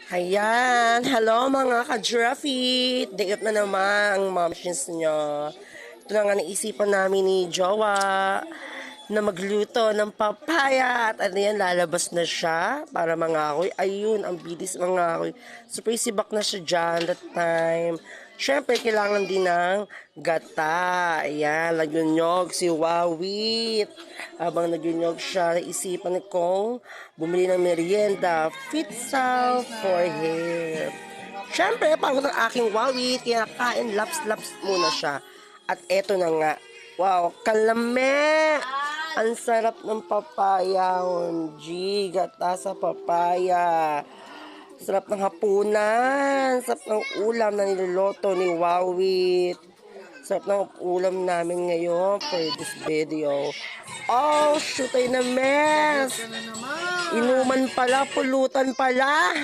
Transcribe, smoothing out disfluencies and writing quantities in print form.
Ayan, hello mga ka-Giraffe! Day up na naman ang momshins nyo. Ito na nga naisipan namin ni Jowa na magluto ng papaya. At ano yan, lalabas na siya para mangakoy. Ayun, ang bilis mangakoy. So, sibak na siya dyan that time. Siyempre, kailangan din ng gata. Ayan, lagunyog si Wawit. Habang nagunyog siya, naisipan kong bumili ng merienda, Fit Salve for hair. Siyempre, pagod ang aking Wawit, kaya kain laps-laps muna siya. At eto na nga, wow, kalame! Ang sarap ng papaya, OMG, gata sa papaya. Sarap ng hapunan, sarap ng ulam na niluluto ni Wawit. Sarap ng ulam namin ngayon for this video. Oh, shoot ay na mess! Inuman pala, pulutan pala.